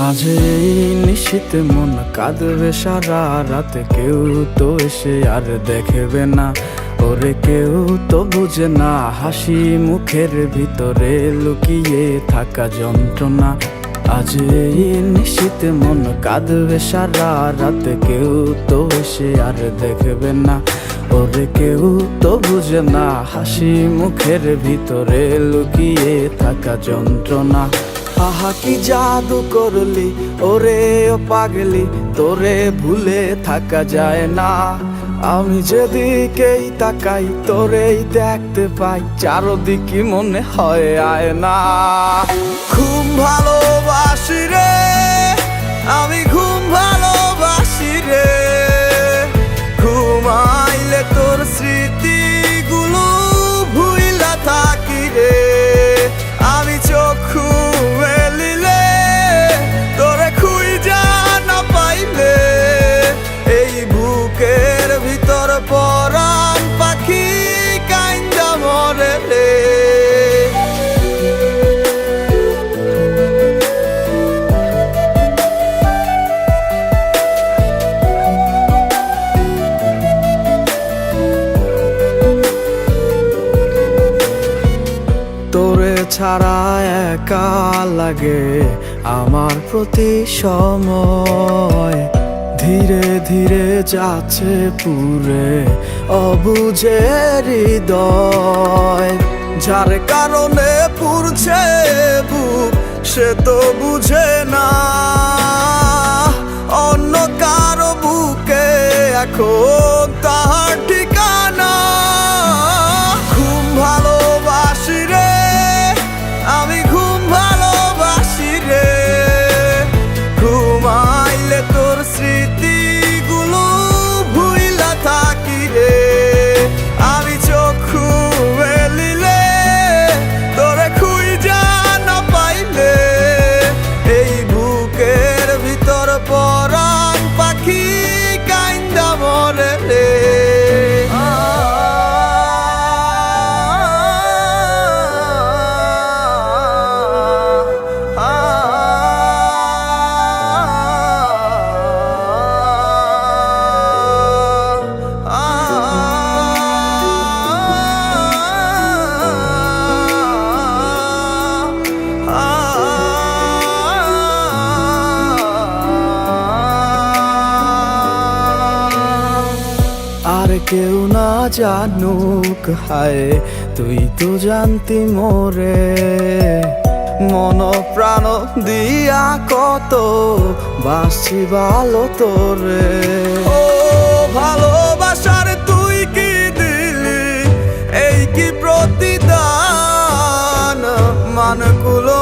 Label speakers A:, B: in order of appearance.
A: আজ এই নিশীথে মন কাঁদবে সারা রাতে, কেউ তো এসে আর দেখবে না, ওরে কেউ তো বুঝে না হাসি মুখের ভিতরে লুকিয়ে থাকা যন্ত্রণা। আজ এই নিশীথে মন কাঁদবে সারা রাতে, কেউ তো এসে আর দেখবে না, ওরে কেউ তো বুঝে না হাসি মুখের ভিতরে লুকিয়ে থাকা যন্ত্রণা। আহা কি জাদু করলি ওরে ও পাগলি, তোরে ভুলে থাকা যায় না। আমি যেদিকেই তাকাই তোরেই দেখতে পাই, চারদিকে মনে হয় আয়না। ঘুম ভালোবাসি রে আমি, ঘুম ভালোবাসি রে, ঘুমাইলে তোর স্মৃতিগুলো ভুইলা থাকি রে। আমি চক্ষু মেলিলে তোরে খুঁজা না পাইলে, এই বুকের ভিতর পরাণ পাখি কাইন্দা মরে রে। তোরে ছাড়া একা লাগে আমার প্রতি সময়, ধীরে ধীরে যাচ্ছে পুরে অবুঝে হৃদয়। যার কারণে পুরছে বুক সে তো বুঝে না, অন্য কারো বুকে এখন তাহার ঠিকানা। ঘুম ভালোবাসি রে আমি, ঘুম ভালোবাসি রে, ঘুমাইলে তোর স্মৃতিগুলো ভুইলা থাকি রে। আমি চক্ষু মেলিলে তোরে খুঁজা না পাইলে, এই বুকের ভিতর পরাণ পাখি কাইন্দা মরে রে। আর কেউ না জানুক হায়, তুই তো জানতি মোরে, মন প্রাণ দিয়া কত বাসছি ভালো তোরে। ও ভালোবাসার তুই কি দিলি, এই কি প্রতিদান, মানগুলো